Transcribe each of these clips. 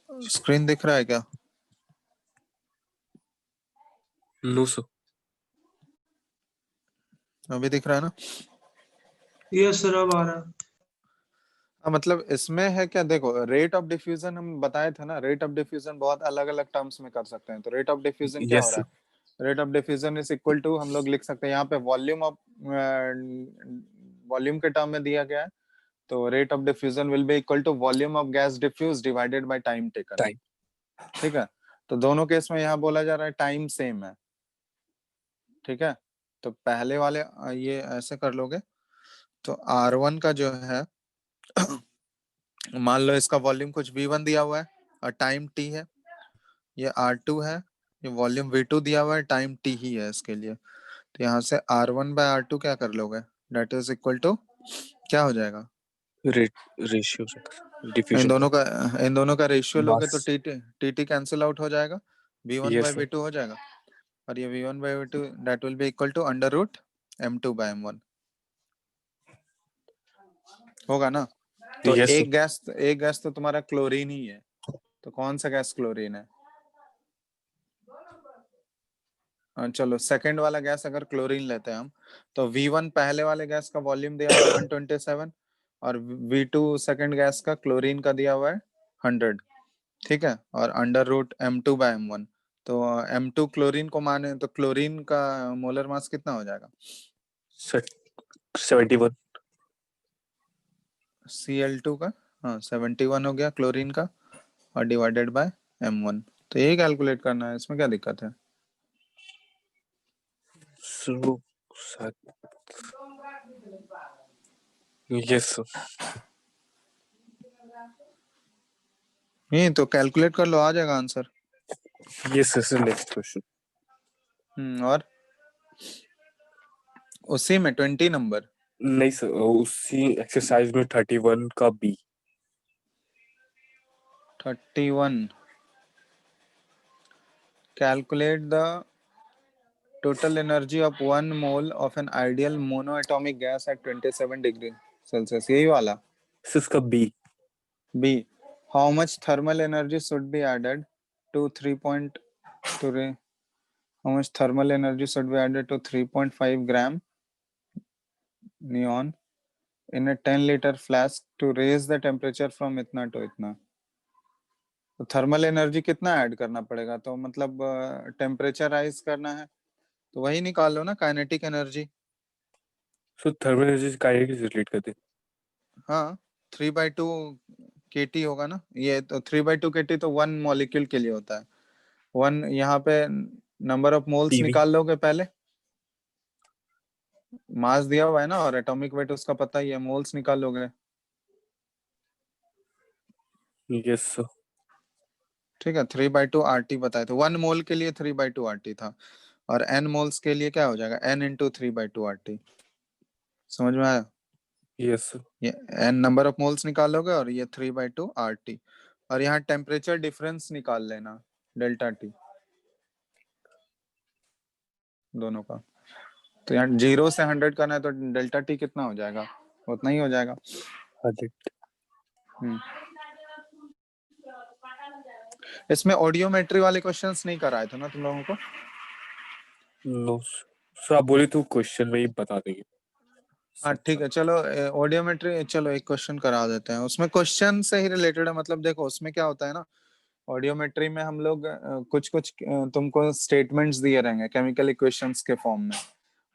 Screen दिख रहा है क्या? No sir. अभी दिख रहा है ना? यस सर, अब आ रहा है। मतलब इसमें है क्या, देखो रेट ऑफ डिफ्यूजन हम बताए थे ना, रेट ऑफ डिफ्यूजन बहुत अलग अलग टर्म्स में कर सकते हैं। तो रेट ऑफ डिफ्यूजन क्या हो यस रहा है? Rate of diffusion is equal to, हम लोग लिख सकते हैं यहाँ पे वॉल्यूम ऑफ, वॉल्यूम के टर्म में दिया गया है। तो rate of diffusion will be equal to volume of gas diffuse divided by time taken. Time. ठीक है, तो दोनों केस में यहाँ बोला जा रहा है टाइम सेम है। ठीक है, तो पहले वाले ये ऐसे कर लोगे तो R1 का जो है मान लो इसका वॉल्यूम कुछ V1 दिया हुआ है और टाइम T है। ये R2 है, ये वॉल्यूम V2 दिया हुआ है, टाइम T ही है इसके लिए। तो यहाँ से R1 बाय R2 क्या कर लोगे, डेट इज इक्वल टू क्या हो जाएगा? रेशियो डिफ्यूजन इन दोनों का रेशियो लोगे तो मास। टी कैंसिल आउट हो जाएगा, V1 yes bye sir. V2 हो जाएगा। और ये V1 by V2 that will be equal to under root M2 by M1 होगा ना? तो यस सर। एक गैस तो तुम्हारा क्लोरीन ही है। तो कौन सा गैस क्लोरीन है? चलो सेकंड वाला गैस अगर क्लोरीन लेते हैं हम, तो V1 पहले वाले गैस का वॉल्यूम दिया हुआ है 127 और V2 सेकंड गैस का क्लोरीन का दिया हुआ है 100। ठीक है, और under root M2 by M1। तो M2 क्लोरीन को माने तो क्लोरीन का मोलर मास कितना हो जाएगा? 71। Cl2 का, हाँ 71 हो गया क्लोरीन का, और डिवाइडेड बाय M1। तो यही कैलकुलेट करना है, इसमें क्या दिक्कत है? So yes sir. नहीं तो कैलकुलेट कर लो, आ जाएगा answer. Yes sir. Next question. और उसी में 20 नंबर। नहीं सर, उसी एक्सरसाइज में 31 का B. 31, calculate the total energy of 1 mole of an ideal monoatomic gas at 27 degree Celsius, यही वाला सर इसका B. B. How much thermal energy should be added to 3.2 how much thermal energy should be added to 3.5 gram neon in a 10-liter flask to raise the temperature from इतना to इतना? तो thermal energy कितना add करना पड़ेगा, तो मतलब temperature rise करना है तो वही निकाल लो ना, काइनेटिक एनर्जी। सो थर्मल एनर्जी काइनेटिक से रिलेट करते हैं। हाँ, 3/2 kT होगा ना, ये तो 3/2 kT तो 1 मॉलिक्यूल के लिए होता है। 1 यहाँ पे नंबर ऑफ मोल्स पीवी। निकाल लोगे पहले, मास दिया हुआ है ना, और एटॉमिक वेट उसका पता ही है, मोल्स निकाल लोगे। Yes sir. ठीक है, 3/2 RT बताए थे, 1 मोल के लिए 3/2 RT था, और n मोल्स के लिए क्या हो जाएगा, n इंटू 3/2 RT। समझ में आया? Yes sir. ये n नंबर ऑफ मोल्स निकालोगे और ये 3/2 RT, और यहाँ टेम्परेचर डिफरेंस निकाल लेना, डेल्टा T दोनों का। तो यहाँ 0 से 100 करना है तो डेल्टा T कितना हो जाएगा, उतना ही हो जाएगा। इसमें ऑडियोमेट्री वाले क्वेश्चंस नहीं कराए थे ना तुम लोगों को? नो सर, आप बोले तो क्वेश्चन में ही बता देंगे। हाँ ठीक है, चलो ऑडियोमेट्री, चलो एक क्वेश्चन करा देते हैं, उसमें क्वेश्चन से ही रिलेटेड है। मतलब देखो उसमें क्या होता है ना, ऑडियोमेट्री में हम लोग कुछ कुछ तुमको स्टेटमेंट्स दिए रहेंगे केमिकल इक्वेशंस के फॉर्म में,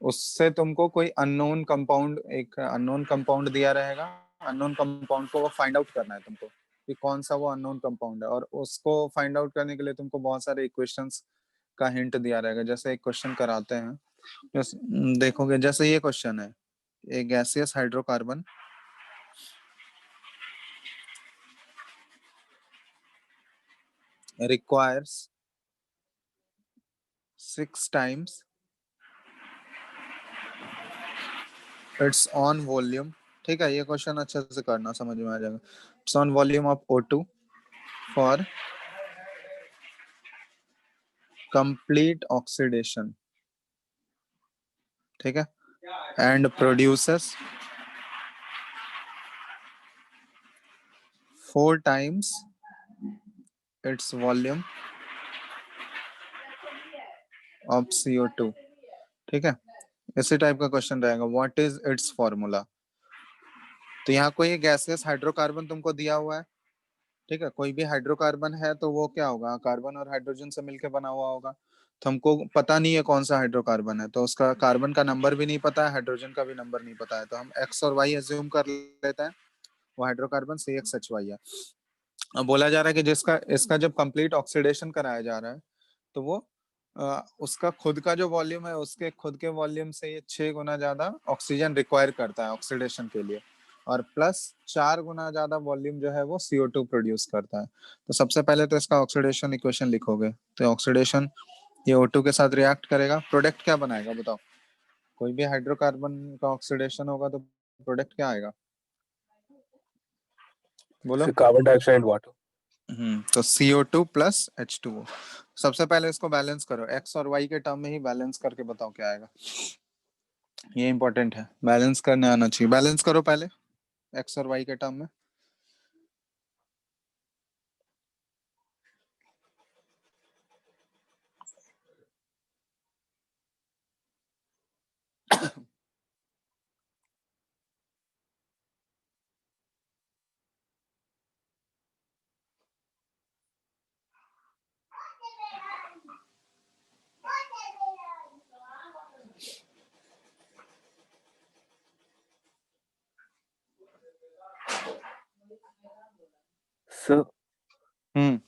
उससे तुमको कोई अननोन कंपाउंड, एक अननोन कंपाउंड दिया रहेगा, अननोन कंपाउंड को वो फाइंड आउट करना है तुमको कि कौन सा वो अननोन कंपाउंड है, और उसको फाइंड आउट करने के लिए तुमको बहुत सारे इक्वेशंस का हिंट दिया रहेगा। जैसे एक क्वेश्चन कराते हैं, देखोगे जैसे ये क्वेश्चन है, a gaseous hydrocarbon requires 6 times its own volume। ठीक है, ये क्वेश्चन अच्छे से करना, समझ में आ जाएगा। It's on volume of O2 for complete oxidation. ठीक है, and produces 4 times its volume of CO2, ठीक है, इसी टाइप का क्वेश्चन रहेगा, व्हाट इज इट्स फॉर्मूला। तो यहाँ कोई गैसियस हाइड्रोकार्बन तुमको दिया हुआ है, ठीक है, कोई भी हाइड्रोकार्बन है तो वो क्या होगा, कार्बन और हाइड्रोजन से मिलकर बना हुआ होगा। तो हमको पता नहीं है कौन सा हाइड्रोकार्बन है, तो उसका कार्बन का नंबर भी नहीं पता है, हाइड्रोजन का भी नंबर नहीं पता है, तो हम एक्स और वाई एज्यूम कर लेते हैं, वो हाइड्रोकार्बन CXHY है। अब बोला जा रहा है कि जिसका इसका जब कंप्लीट ऑक्सीडेशन कराया जा रहा है तो वो उसका खुद का जो वॉल्यूम है उसके खुद के वॉल्यूम से ये 6 गुना ज्यादा ऑक्सीजन रिक्वायर करता है ऑक्सीडेशन के लिए, और प्लस 4 गुना ज्यादा वॉल्यूम जो है वो CO2 प्रोड्यूस करता है। तो सबसे पहले तो इसका ऑक्सीडेशन इक्वेशन लिखोगे, तो ऑक्सीडेशन ये O2 के साथ रिएक्ट करेगा, प्रोडक्ट क्या बनाएगा बताओ, कोई भी हाइड्रोकार्बन का ऑक्सीडेशन होगा तो प्रोडक्ट क्या आएगा, बोलो। Carbon dioxide and water. तो CO2 प्लस H2O। सबसे पहले इसको बैलेंस करो, एक्स और वाई के टर्म में ही बैलेंस करके बताओ क्या आएगा, ये इंपॉर्टेंट है, बैलेंस करने आना चाहिए, बैलेंस करो पहले एक्स और वाई के टर्म में। सर हम्म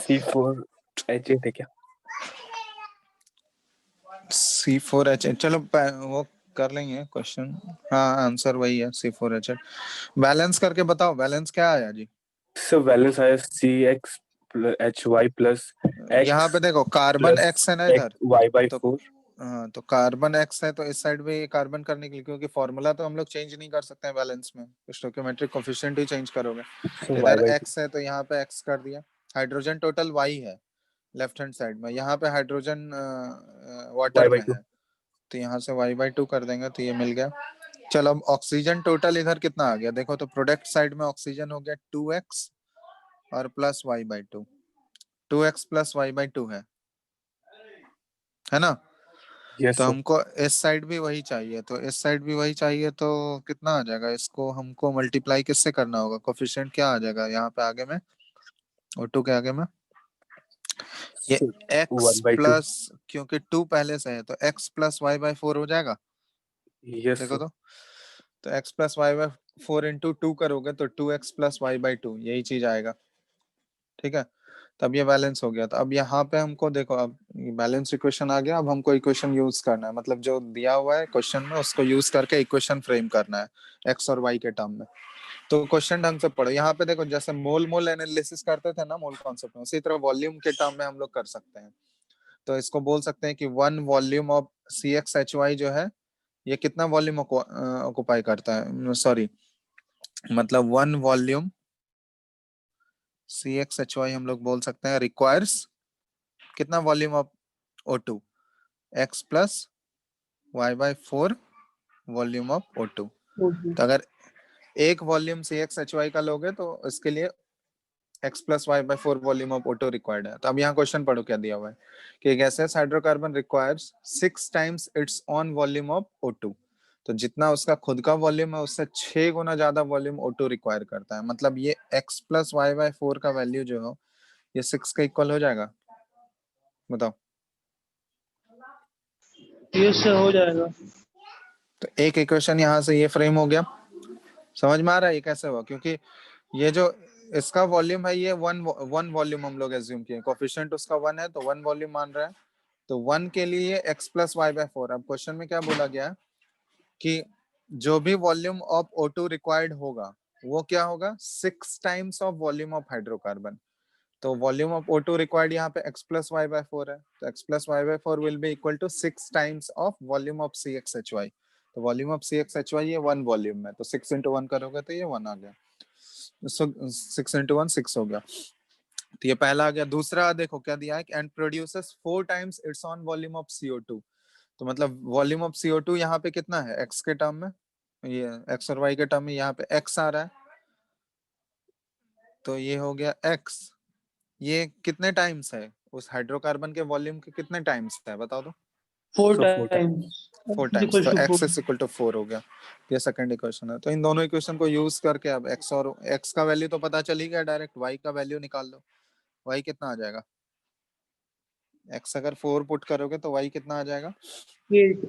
C4H8 है क्या? C4H, चलो वो कर लेंगे क्वेश्चन, हाँ आंसर वही है C4H8। बैलेंस करके बताओ, बैलेंस क्या आया जी। सर बैलेंस आया CXHY प्लस यहाँ X पे देखो कार्बन प्लस एक्स है ना इधर, तो Y/4। हाँ तो कार्बन एक्स है तो इस साइड भी कार्बन करने के लिए, क्योंकि फॉर्मूला तो हम लोग चेंज नहीं कर सकते हैं बैलेंस में, स्टोइकियोमेट्रिक कोफिशिएंट ही चेंज करोगे। सर तो इधर Y/2। एक्स है तो यहाँ पे एक्स कर दिया, हाइड्रोजन टोटल वाई है लेफ्ट हैंड साइड में, यहाँ पे हाइड्रोजन वाटर में Y/2। है तो यहाँ से y/2 कर देंगे तो ये मिल गया। चलो अब ऑक्सीजन टोटल इधर कितना आ गया देखो, तो प्रोडक्ट साइड में ऑक्सीजन हो गया 2x और plus y/2, 2x plus y/2 है ना। यस तो सर। हमको इस साइड भी वही चाहिए, तो इस साइड भी वही चाहिए, तो कितना आ जाएगा, इसको हमको मल्टीप्लाई किससे करना होगा, कोफिशिएंट क्या आ जाएगा यहाँ पे आगे में, O2 के आगे में ये x 1/2। प्लस, क्योंकि 2 पहले से है तो x प्लस y/4 हो जाएगा। यस देखो सर। तो x प्लस y/4 इंटू 2 करोगे तो 2x प्लस y/2 यही चीज आएगा, ठीक है। तब ये बैलेंस हो गया, तो अब यहाँ पे हमको देखो, अब बैलेंस इक्वेशन आ गया, अब हमको इक्वेशन यूज करना है, मतलब जो दिया हुआ है क्वेश्चन में उसको यूज करके इक्वेशन फ्रेम करना है एक्स और वाई के टर्म में। तो क्वेश्चन ढंग से पढ़ो, यहाँ पे देखो जैसे मोल मोल एनालिसिस करते थे ना मोल कॉन्सेप्ट में, उसी तरह वॉल्यूम के टर्म में हम लोग कर सकते हैं। तो इसको बोल सकते हैं कि 1 वॉल्यूम ऑफ CXHY जो है ये कितना वॉल्यूम ऑक्युपाई करता है, सॉरी मतलब 1 वॉल्यूम CXHY हम लोग बोल सकते हैं रिक्वायर्स कितना volume of O2, x plus y/4 volume of O2। तो अगर एक वॉल्यूम CXHY का लोगे तो इसके लिए x plus y/4 volume of O2 required है। तो अब यहाँ क्वेश्चन पढ़ो क्या दिया हुआ है कि gases hydrocarbon requires 6 times it's on volume of O2। तो जितना उसका खुद का वॉल्यूम है उससे 6 गुना ज्यादा वॉल्यूम O2 रिक्वायर करता है, मतलब ये x प्लस y/4 का वैल्यू जो हो ये 6 के इक्वल हो जाएगा, बताओ। ये सर हो जाएगा। तो एक इक्वेशन यहाँ से ये फ्रेम हो गया, समझ में आ रहा है ये कैसे हुआ, क्योंकि ये जो इसका वॉल्यूम है ये वन वॉल्यूम हम लोग एज्यूम किए, कोफिशिएंट उसका 1 है तो 1 वॉल्यूम मान रहा है, तो 1 के लिए x प्लस y/4। अब क्वेश्चन में क्या बोला गया कि जो भी वॉल्यूम ऑफ O2 रिक्वायर्ड होगा वो क्या होगा, 6 times of volume of hydrocarbon. तो वॉल्यूम ऑफ O2 रिक्वायर्ड यहाँ पे x प्लस y/4 है, तो x plus y/4 will be equal to 6 times of volume of CXHY। तो वॉल्यूम ऑफ CXHY ये 1 वॉल्यूम में, तो 6 इंटू 1 करोगे तो ये 1 आ गया, सो 6 इंटू 1 6 हो गया। तो ये पहला आ गया। दूसरा देखो क्या दिया है, and produces 4 times it's on volume of CO2। तो मतलब वॉल्यूम ऑफ CO2 यहाँ पे कितना है x के टर्म में, ये x और y के टर्म में यहाँ पे x आ रहा है, तो ये हो गया x ये कितने टाइम्स है उस हाइड्रोकार्बन के वॉल्यूम के, कितने टाइम्स है बताओ तो? 4 So 4 times 4 x times, equals तो to x 4. Is equal to 4 हो गया। ये सेकंड इक्वेशन है। तो इन दोनों इक्वेशन को यूज करके अब x और x का वैल्यू तो पता चल ही गया, डायरेक्ट y का वैल्यू निकाल लो। y कितना आ जाएगा? x अगर 4 पुट करोगे तो y कितना आ जाएगा? 8.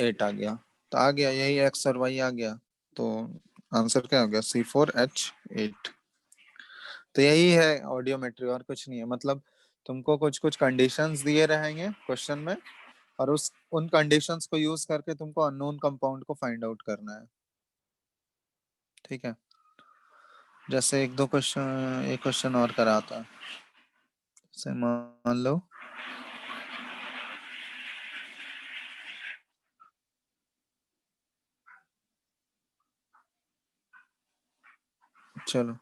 8 आ गया। तो आ गया, यही x और y आ गया। तो आंसर क्या हो गया? C4H8। तो यही है ऑडियोमेट्री, और कुछ नहीं है। मतलब तुमको कुछ कुछ कंडीशंस दिए रहेंगे क्वेश्चन में, और उस उन कंडीशंस को यूज करके तुमको अननोन कंपाउंड को फाइंड आउट करना है। ठीक है, जैसे एक दो क्वेश्चन, एक क्वेश्चन और कराता है। जैसे मान लो, चलो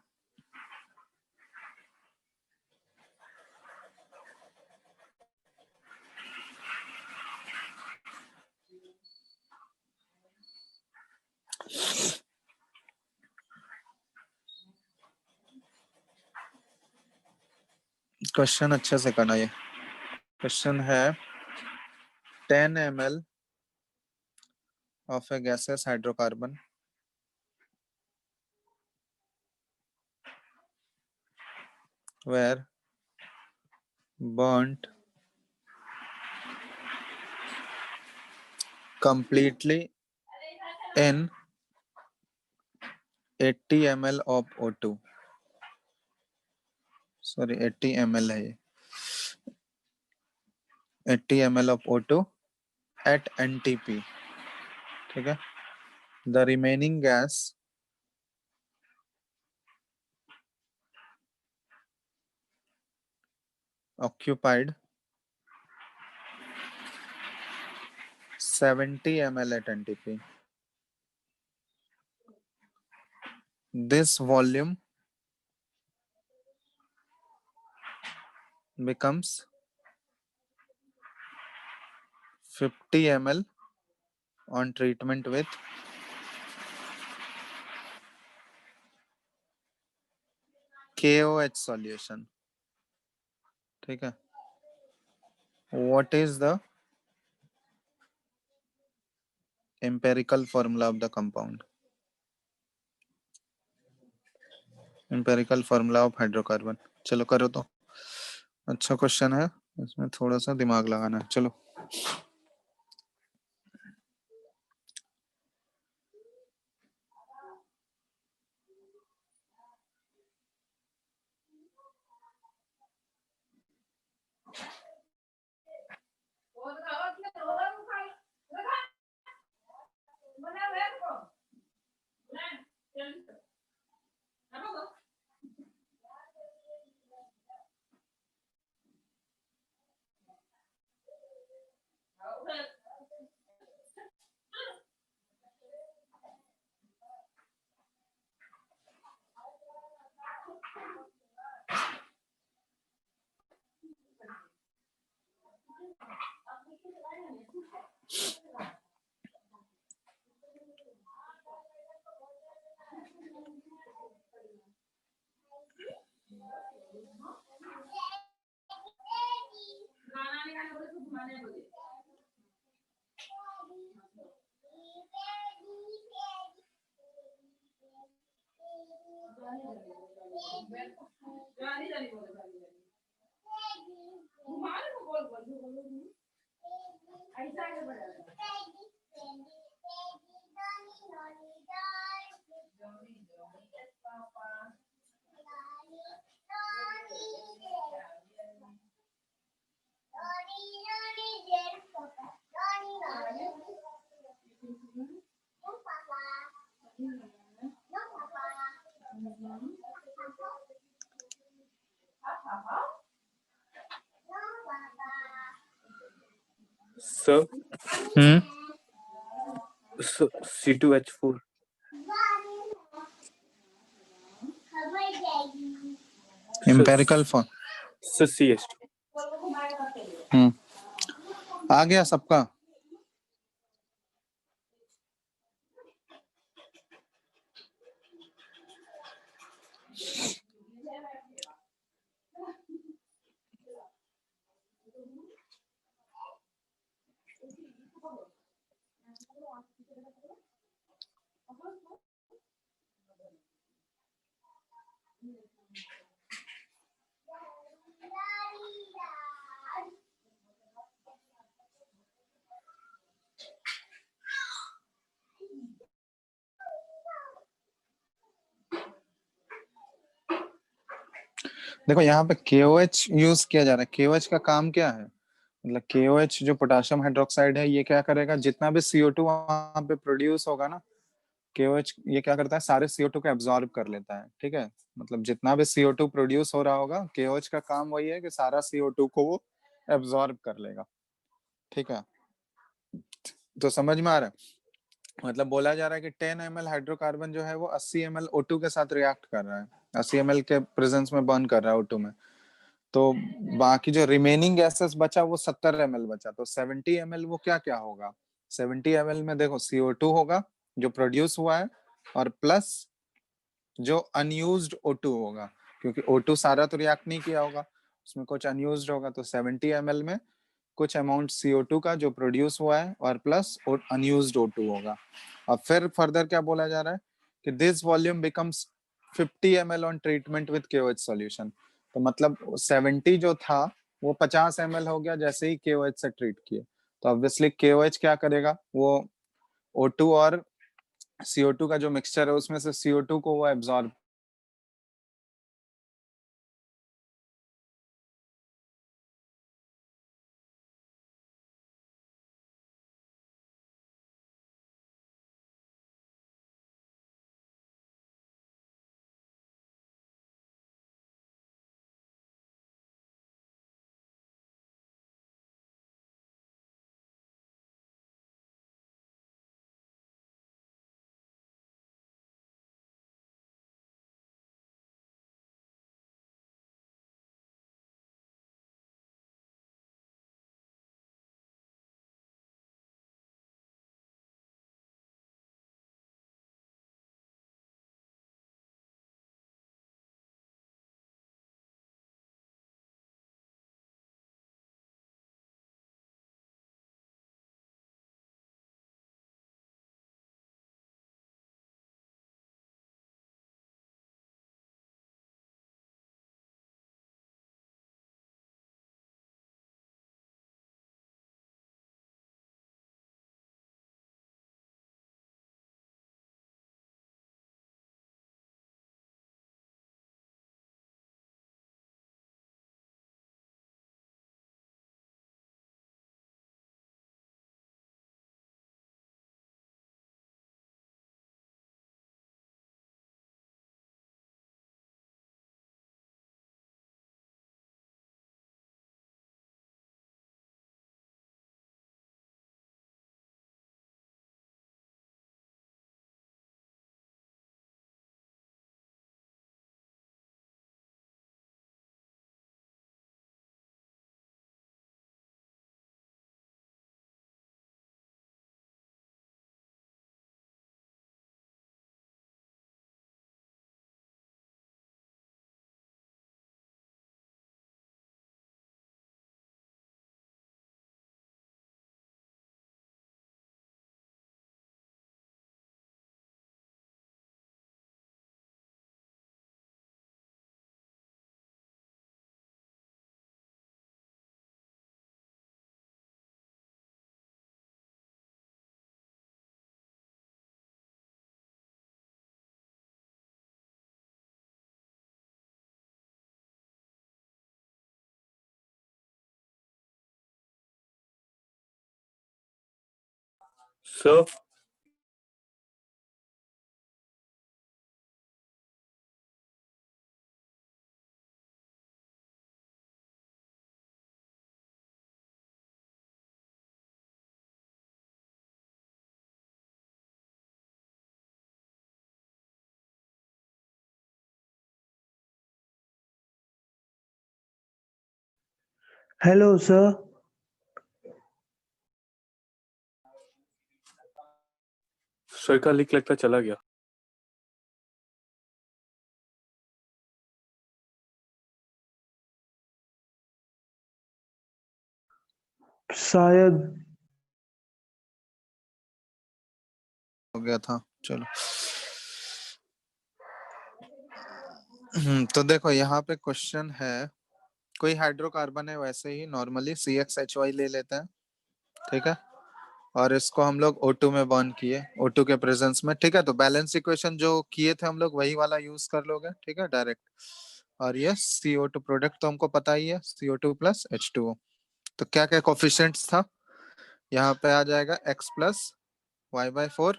क्वेश्चन अच्छे से करना। ये क्वेश्चन है 10 ml of a gaseous hydrocarbon were burnt completely in 80 ml of O2। Sorry 80 ml है ये, 80 ml of O2 at NTP। ठीक है, the remaining gas occupied 70 ml at NTP। This volume becomes 50 ml on treatment with KOH solution। ठीक है, what is the empirical formula of the compound? empirical formula of hydrocarbon। चलो करो तो, अच्छा question है, इसमें थोड़ा सा दिमाग लगाना है। चलो Sir, so C2H4. So, empirical form। so CH2. आ गया सबका? देखो यहाँ पे KOH यूज किया जा रहा है। KOH का काम क्या है, मतलब KOH जो पोटेशियम हाइड्रोक्साइड है, ये क्या करेगा, जितना भी CO2 वहां पे प्रोड्यूस होगा ना, KOH ये क्या करता है, सारे CO2 को एब्जॉर्ब कर लेता है। ठीक है, मतलब जितना भी CO2 प्रोड्यूस हो रहा होगा, KOH का काम वही है कि सारा CO2 को वो एब्जॉर्ब कर लेगा। ठीक है, तो समझ में आ रहा है। मतलब बोला जा रहा है कि 10 ml हाइड्रोकार्बन जो है वो 80 ml O2 के साथ रिएक्ट कर रहा है, 80 ml के प्रेजेंस में बर्न कर रहा है O2 में। तो बाकी जो रिमेनिंग गैसेस बचा वो 70 ml बचा, तो 70 ml वो क्या क्या होगा, 70 ml में देखो CO2 होगा जो प्रोड्यूस हुआ है, और प्लस जो अनयूज्ड O2 होगा, क्योंकि O2 सारा तो रिएक्ट नहीं किया होगा, उसमें कुछ अनयूज्ड होगा। तो 70 ml में कुछ अमाउंट CO2 का जो प्रोड्यूस हुआ है और प्लस अनयूज्ड O2 होगा। अब फिर फर्दर क्या बोला जा रहा है कि this volume becomes 50 ml on treatment with KOH solution. तो मतलब 70 जो था वो 50 ml हो गया जैसे ही KOH से ट्रीट किए। तो ऑब्वियसली KOH क्या करेगा, वो O2 और CO2 का जो मिक्सचर है उसमें से CO2 को वो absorb sir hello sir. Sir का लिंक लगता चला गया। शायद हो गया था। चलो, तो देखो यहाँ पे क्वेश्चन है, कोई हाइड्रोकार्बन है वैसे ही नॉर्मली CXHY ले लेते हैं। ठीक है, और इसको हम लोग O2 में बर्न किए, O2 के प्रेजेंस में। ठीक है, तो बैलेंस इक्वेशन जो किए थे हम लोग वही वाला यूज कर लोगे। ठीक है, डायरेक्ट। और ये CO2 प्रोडक्ट तो हमको पता ही है, CO2 प्लस H2O। तो क्या क्या कोफिशिएंट्स था, यहाँ पे आ जाएगा x प्लस y/4,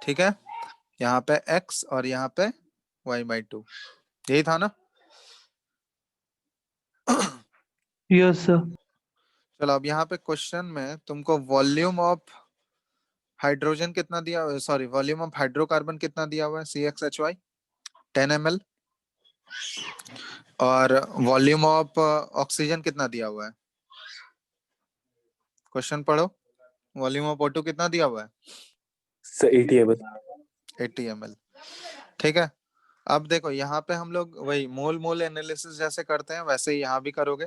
ठीक है, यहाँ पे x और यहाँ पे y/2, यही था ना। Yes, sir. चलो अब यहाँ पे क्वेश्चन में तुमको वॉल्यूम ऑफ हाइड्रोजन कितना दिया, सॉरी वॉल्यूम ऑफ हाइड्रोकार्बन कितना दिया हुआ है, CXHY 10 ml, और वॉल्यूम ऑफ ऑक्सीजन कितना दिया हुआ है, क्वेश्चन पढ़ो, वॉल्यूम ऑफ O2 कितना दिया हुआ है, सर 80 ml। 80 ml, ठीक है। अब देखो यहाँ पे हम लोग वही मोल मोल एनालिसिस जैसे करते हैं वैसे ही यहाँ भी करोगे,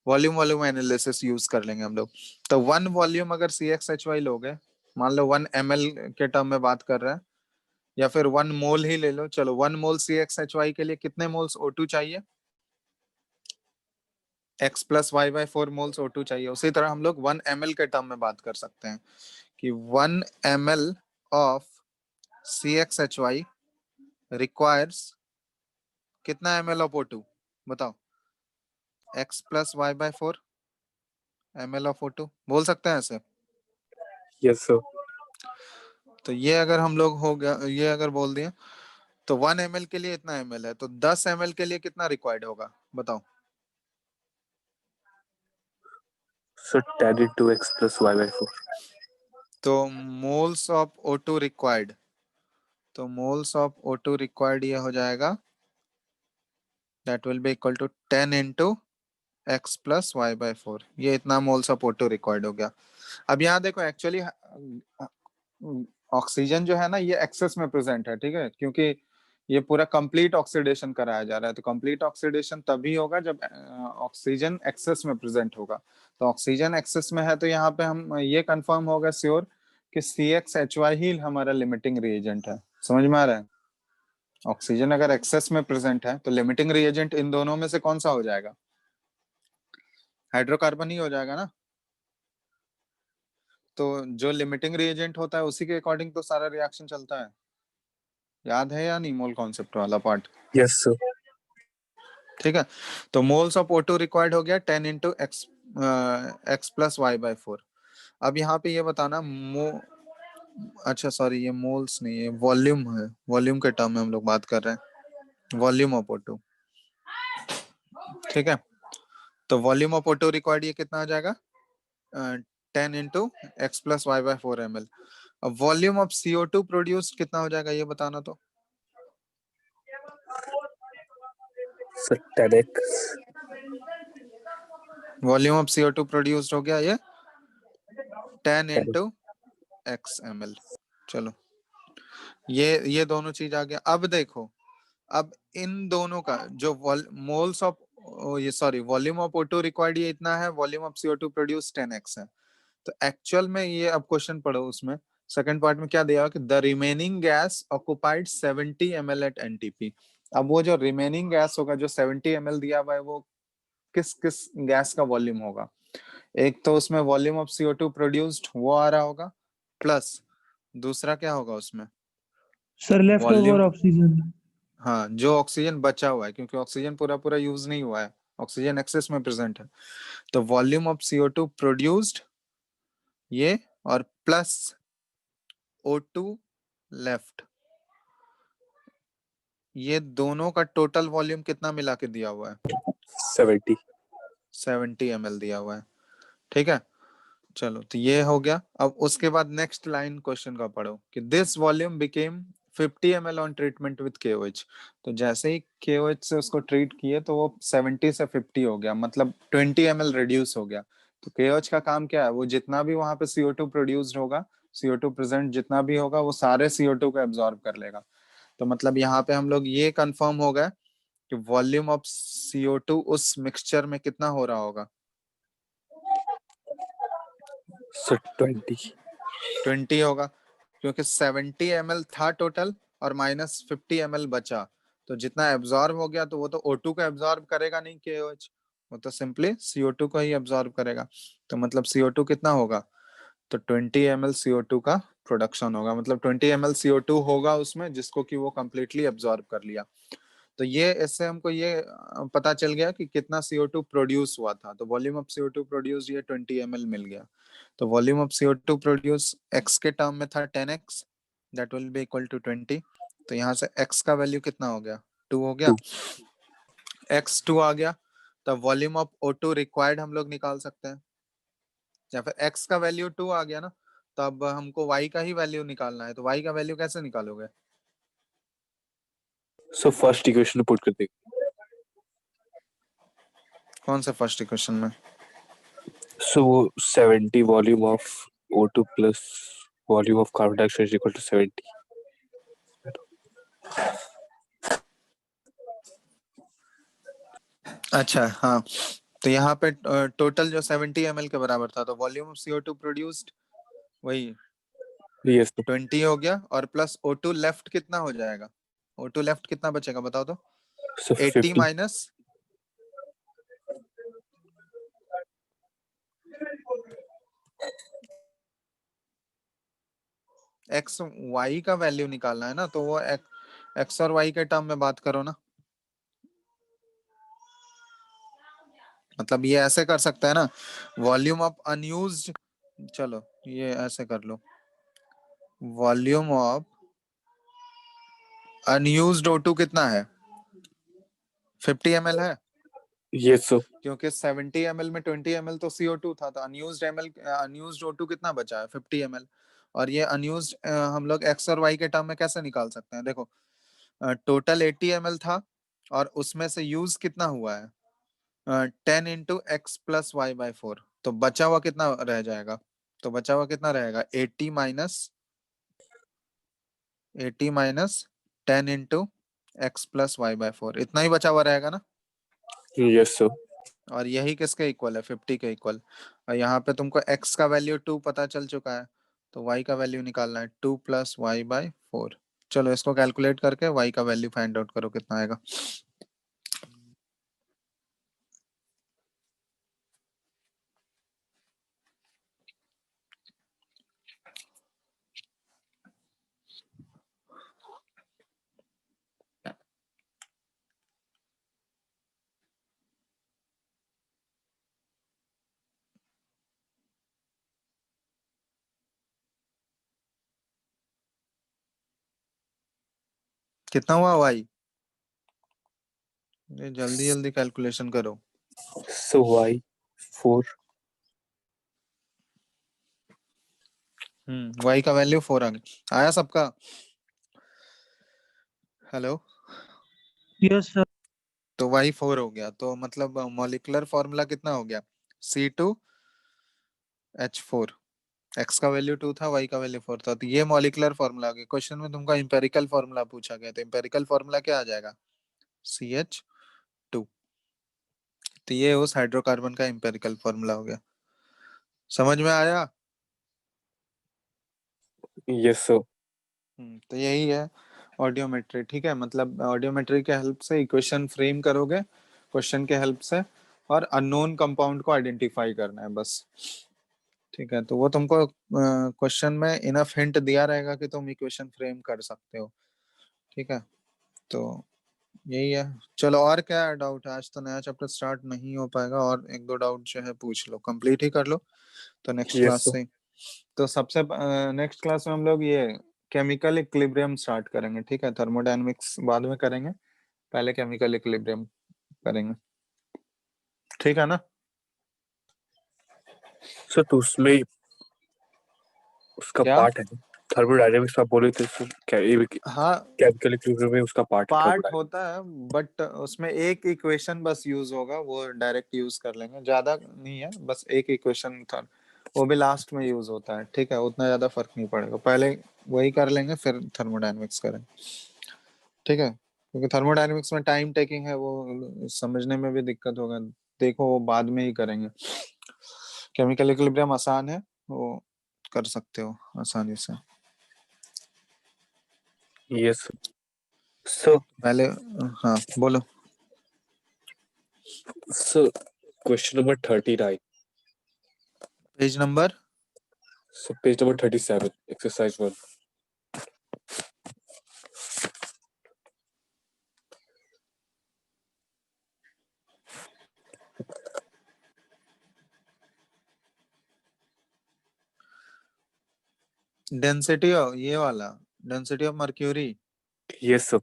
वॉल्यूम वॉल्यूम एनालिसिस यूज कर लेंगे हम लोग। तो 1 वॉल्यूम अगर CXHY लोगे, मान लो 1 ml के टर्म में बात कर रहे हैं, या फिर 1 मोल ही ले लो, चलो 1 मोल CXHY के लिए कितने मोल्स O2 चाहिए, x plus y/4 moles O2 चाहिए। उसी तरह हम लोग 1 ml के टर्म में बात कर सकते हैं कि 1 ml ऑफ CXHY रिक्वायर्स कितना ml ऑफ O2, बताओ, x plus y/4 ml of O2, बोल सकते हैं ऐसे। Yes sir. तो ये अगर हम लोग हो गया, ये अगर बोल दिए तो 1 ml के लिए इतना ml है, तो 10 ml के लिए कितना रिक्वायर्ड होगा, बताओ। Sir 10 into x plus y/4। तो मोल्स ऑफ O2 रिक्वायर्ड, तो मोल्स ऑफ O2 रिक्वायर्ड ये हो जाएगा, that will be equal to 10 into x plus y/4, ये इतना मोल्स ऑफ O2 रिक्वायर्ड हो गया। अब यहाँ देखो एक्चुअली ऑक्सीजन जो है ना ये एक्सेस में प्रेजेंट है, ठीक है, क्योंकि ये पूरा कंप्लीट ऑक्सीडेशन कराया जा रहा है। तो कंप्लीट ऑक्सीडेशन तभी होगा जब ऑक्सीजन एक्सेस में प्रेजेंट होगा। तो ऑक्सीजन एक्सेस में है तो यहाँ पे हम ये कंफर्म होगा श्योर कि CXHY ही हमारा लिमिटिंग रिएजेंट है। समझ में आ रहा है, ऑक्सीजन अगर एक्सेस में प्रेजेंट है तो लिमिटिंग रिएजेंट इन दोनों में से कौन सा हो जाएगा, हाइड्रोकार्बन ही हो जाएगा ना। तो जो लिमिटिंग रिएजेंट होता है उसी के अकॉर्डिंग तो सारा रिएक्शन चलता है, याद है या नहीं मोल कॉन्सेप्ट वाला पार्ट। Yes sir. ठीक है, तो मोल्स ऑफ O2 रिक्वायर्ड हो गया 10 into x प्लस y/4। अब यहाँ पे ये बताना अच्छा सॉरी ये मोल्स नहीं है, वॉल्यूम है, वॉल्यूम के टर्म में हम लोग बात कर रहे हैं, वॉल्यूम ऑफ O2, ठीक है। तो वॉल्यूम ऑफ O2 रिक्वायर्ड ये कितना आ जाएगा, 10 into x plus y/4 ml। अब वॉल्यूम ऑफ CO2 प्रोड्यूस्ड कितना हो जाएगा ये बताना, तो sir 10x। Volume of CO2 produced हो गया ये 10 into x ml। चलो ये दोनों चीज आ गया। अब देखो, अब इन दोनों का जो मोल्स ऑफ ये sorry volume of O2 required ये इतना है, volume of CO2 produce 10x है। तो एक्चुअल में ये अब क्वेश्चन पढ़ो, उसमें सेकंड पार्ट में क्या दिया कि the remaining gas occupied 70 ml at NTP। अब वो जो रिमेनिंग गैस होगा जो 70 ml दिया हुआ है वो किस किस गैस का वॉल्यूम होगा, एक तो उसमें वॉल्यूम ऑफ CO2 प्रोड्यूस्ड वो आ रहा होगा, प्लस दूसरा क्या होगा उसमें, Sir, leftover वॉल्यूम, oxygen. हाँ जो ऑक्सीजन बचा हुआ है, क्योंकि ऑक्सीजन पूरा पूरा यूज नहीं हुआ है, ऑक्सीजन एक्सेस में प्रेजेंट है। तो वॉल्यूम ऑफ CO2 प्रोड्यूस्ड ये, और प्लस O2 लेफ्ट, ये दोनों का टोटल वॉल्यूम कितना मिला के दिया हुआ है, 70। 70 ml दिया हुआ है, ठीक है। चलो तो ये हो गया। अब उसके बाद नेक्स्ट लाइन क्वेश्चन का पढ़ो कि this volume became 50 ml on treatment with KOH। तो जैसे ही KOH से उसको ट्रीट किए तो वो 70 से 50 हो गया, मतलब 20 ml रिड्यूस हो गया। तो KOH का काम क्या है, वो जितना भी वहां पे CO2 प्रोड्यूस्ड होगा, CO2 प्रेजेंट जितना भी होगा वो सारे CO2 को एब्जॉर्ब कर लेगा। तो मतलब यहाँ पे हम लोग ये कंफर्म हो गया कि वॉल्यूम ऑफ CO2 उस मिक्सचर में कितना हो रहा होगा, सर 20। 20 होगा, क्योंकि 70 ml था टोटल और -50 ml बचा। तो जितना एब्जॉर्ब हो गया तो वो तो O2 को एब्जॉर्ब करेगा नहीं KOH, वो तो सिंपली CO2 को ही एब्जॉर्ब करेगा। तो मतलब CO2 कितना होगा, तो 20 ml CO2 का प्रोडक्शन होगा, मतलब 20 ml CO2 होगा उसमें जिसको कि वो कंप्लीटली एब्जॉर्ब कर लिया। तो ये इससे हमको ये पता चल गया कि कितना CO2 प्रोड्यूस हुआ था। तो वॉल्यूम ऑफ CO2 प्रोड्यूस ये 20 ml मिल गया। तो volume of CO2 produce x के टर्म में था 10x, that will be equal to 20। तो यहाँ से x का वैल्यू कितना हो गया, 2 हो गया। x 2 आ गया, तो वॉल्यूम ऑफ O2 रिक्वायर्ड हम लोग निकाल सकते हैं। या फिर x का वैल्यू 2 आ गया ना, तो अब हमको y का ही वैल्यू निकालना है। तो y का वैल्यू कैसे निकालोगे? सो फर्स्ट इक्वेशन पुट कर देंगे। कौन से फर्स्ट इक्वेशन में? सो वो 70 volume of O2 plus volume of carbon dioxide is equal to 70। अच्छा हाँ, तो यहाँ पे टोटल जो 70 ml के बराबर था, तो वॉल्यूम ऑफ CO2 प्रोड्यूस्ड वही यस सर। 20 हो गया, और प्लस O2 लेफ्ट कितना हो जाएगा? O2 लेफ्ट कितना बचेगा बताओ तो? सो 80 50 माइनस एक्स वाई का वैल्यू निकालना है ना, तो वो एक्स और वाई के टर्म में बात करो ना। मतलब ये ऐसे कर सकते हैं ना, वॉल्यूम ऑफ अनयूज्ड, चलो ये ऐसे कर लो, वॉल्यूम ऑफ अनयूज्ड O2 कितना है? 50 ml है, यस सर। क्योंकि 70 ml में 20 ml तो CO2 था, तो अनयूज्ड O2 कितना बचा है? 50 ml। और ये अनयूज्ड हम लोग x और y के टर्म में कैसे निकाल सकते हैं? देखो टोटल 80 ml था, और उसमें से यूज कितना हुआ है? 10 into x plus y by 4। तो बचा हुआ कितना रह जाएगा? तो बचा हुआ कितना रहेगा? 80 minus 10 into x plus y by 4, इतना ही बचा हुआ रहेगा ना। Yes sir. और यही किसके इक्वल है? 50 के इक्वल। और यहाँ पे तुमको x का वैल्यू 2 पता चल चुका है, तो y का वैल्यू निकालना है 2 प्लस वाई बाई 4। चलो इसको कैलकुलेट करके y का वैल्यू फाइंड आउट करो कितना आएगा। कितना हुआ y? ये जल्दी जल्दी कैलकुलेशन करो। सो वाई 4। y का वैल्यू 4 आ गया। आया सबका? हेलो? Yes, sir. तो y 4 हो गया, तो मतलब मॉलिक्यूलर फॉर्मूला कितना हो गया? C2H4। x का वैल्यू 2 था, y का वैल्यू 4 था, तो ये मॉलिक्यूलर फॉर्मूला आ गया। क्वेश्चन में तुमको एम्पेरिकल फॉर्मूला पूछा गया, तो एम्पेरिकल फॉर्मूला क्या आ जाएगा? CH2। तो ये उस हाइड्रोकार्बन का एम्पेरिकल फॉर्मूला हो गया। समझ में आया? Yes sir. तो यही है ऑडियोमेट्री। ठीक है, मतलब ऑडियोमेट्री के हेल्प से इक्वेशन फ्रेम करोगे क्वेश्चन के हेल्प से, और अननोन कंपाउंड को आइडेंटिफाई करना है बस। ठीक है, तो वो तुमको क्वेश्चन में इनफ हिंट दिया रहेगा कि तुम इक्वेशन फ्रेम कर सकते हो। ठीक है, तो यही है। चलो और क्या डाउट है? आज तो नया चैप्टर स्टार्ट नहीं हो पाएगा, और एक दो डाउट जो है पूछ लो, कंप्लीट ही कर लो, तो नेक्स्ट यस क्लास सर। से। तो सबसे नेक्स्ट क्लास में हम लोग ये केमिकल इक्विलिब्रियम स्टार्ट करेंगे। ठीक है, थर्मोडायनेमिक्स बाद में करेंगे, पहले केमिकल इक्विलिब्रियम करेंगे। ठीक है ना? सर तो उसमें उसका क्या? पार्ट है थर्मोडायनेमिक्स आप बोले थे सर, क्या ये हाँ, केमिकल इक्विलिब्रियम में उसका पार्ट है पार्ट थर्मोडायनेमिक्स? होता है, बट उसमें एक इक्वेशन बस यूज होगा, वो डायरेक्ट यूज कर लेंगे, ज्यादा नहीं है, बस एक इक्वेशन था, वो भी लास्ट में यूज होता है। ठीक है, उतना ज्यादा फर्क नहीं पड़ेगा, पहले वही कर लेंगे फिर थर्मोडायनेमिक्स करेंगे। ठीक है, क्योंकि थर्मोडायनेमिक्स में टाइम टेकिंग है, वो समझने में भी दिक्कत होगा। देखो वो बाद में ही करेंगे। केमिकल इक्विलिब्रियम आसान है, वो कर सकते हो आसानी से। Yes sir. पहले हाँ बोलो। Sir question number 39। Page number so page number 37 exercise 1। Density ये वाला density of mercury. Yes, sir.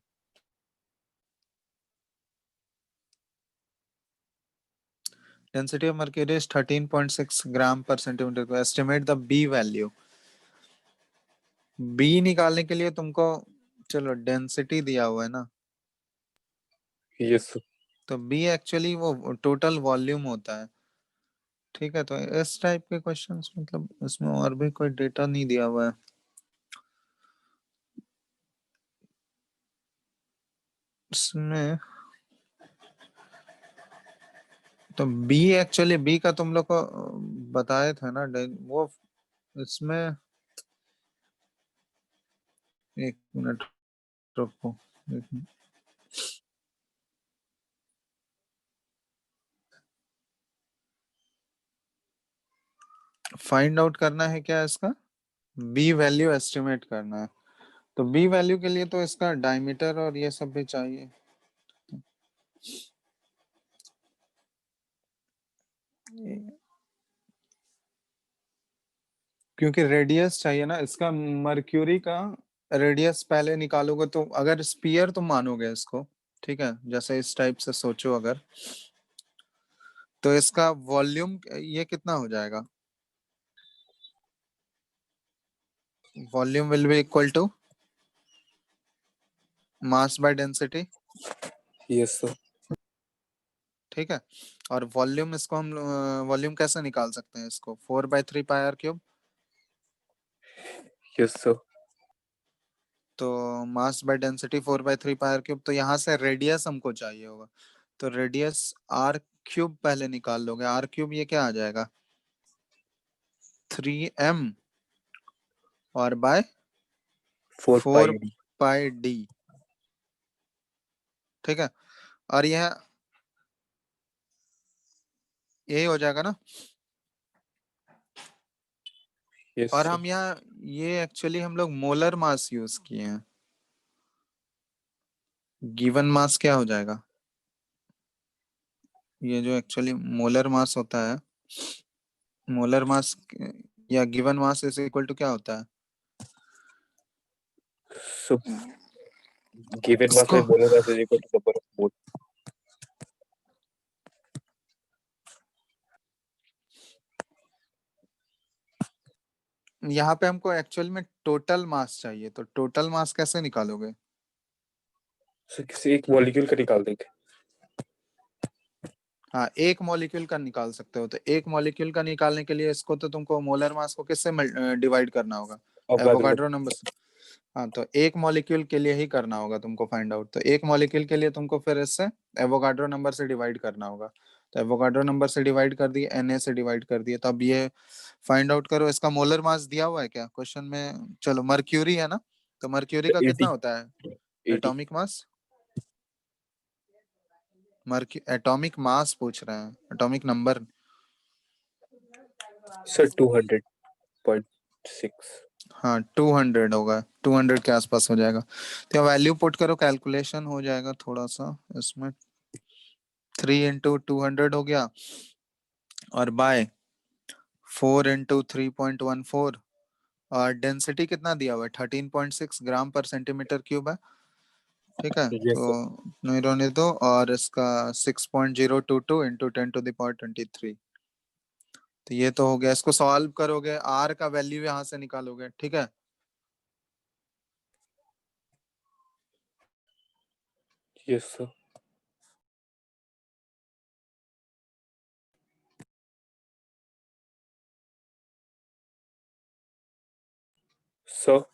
Density of mercury is 13.6 gram per centimeter cube. Estimate the B value. B निकालने के लिए तुमको चलो डेंसिटी दिया हुआ है ना, Yes, sir. तो B एक्चुअली वो टोटल वॉल्यूम होता है। ठीक है, तो इस टाइप के क्वेश्चंस मतलब इसमें और भी कोई डेटा नहीं दिया हुआ है इसमें। तो B एक्चुअली B का तुम लोग को बताए थे ना वो इसमें। एक मिनट रुको, फाइंड आउट करना है क्या इसका, बी वैल्यू एस्टिमेट करना है। तो बी वैल्यू के लिए तो इसका डायमीटर और ये सब भी चाहिए। क्योंकि रेडियस चाहिए ना इसका, मर्क्यूरी का रेडियस पहले निकालोगे तो अगर स्पीयर तुम मानोगे इसको, ठीक है, जैसे इस टाइप से सोचो अगर, तो इसका वॉल्यूम ये कितना हो जाएगा, volume will be equal to mass by density. Yes, sir. ठीक है, और वॉल्यूम इसको हम वॉल्यूम कैसे निकाल सकते हैं इसको, 4/3 pi r cube. Yes, sir. तो mass by density 4/3 pi r cube. तो यहाँ से रेडियस हमको चाहिए होगा, तो रेडियस आर क्यूब पहले निकाल लोगे। आर क्यूब ये क्या आ जाएगा, 3m और बाय 4 pi 4 d. पाई डी। ठीक है, और यह यही हो जाएगा ना। Yes, और sir. हम यहाँ ये एक्चुअली हम लोग मोलर मास यूज किए हैं, गिवन मास क्या हो जाएगा, ये जो एक्चुअली मोलर मास होता है, मोलर मास या given mass is equal to क्या होता है So, given mass इसको। and molar mass is equal to number of moles. यहाँ पे हमको एक्चुअल में टोटल मास चाहिए, तो टोटल मास कैसे निकालोगे। So, किसी एक मॉलिक्यूल का निकाल देंगे. हाँ, एक मॉलिक्यूल का निकाल सकते हो, तो एक मॉलिक्यूल का निकालने के लिए इसको तो तुमको मोलर मास को किससे डिवाइड करना होगा, Avogadro. एवोगाड्रो नंबर से। हाँ, तो एक मॉलिक्यूल के लिए ही करना होगा तुमको फाइंड आउट, तो एक मॉलिक्यूल के लिए तुमको फिर इससे एवोगाड्रो नंबर से डिवाइड करना होगा। तो एवोगाड्रो नंबर से डिवाइड कर दिए, Na से डिवाइड कर दिए, तो अब ये फाइंड आउट करो इसका मोलर मास दिया हुआ है क्या क्वेश्चन में। चलो मर्क्यूरी है ना, तो मर्क्यूरी So, का कितना 80. होता है 80. एटॉमिक मास, एटॉमिक मास पूछ रहे हैं, एटॉमिक नंबर। So, 200.6. हाँ 200 होगा, 200 के आसपास हो जाएगा। तो वैल्यू पुट करो, कैलकुलेशन हो जाएगा थोड़ा सा इसमें। 3 × 200 हो गया, और बाय 4 × 3.14, और डेंसिटी कितना दिया हुआ है 13.6 ग्राम पर सेंटीमीटर क्यूब है। ठीक है, Yes, तो sir. नहीं रहने दो, और इसका 6.022 × 10⁻23। तो ये तो हो गया, इसको सॉल्व करोगे, आर का वैल्यू यहाँ से निकालोगे। ठीक है, Yes, sir. So,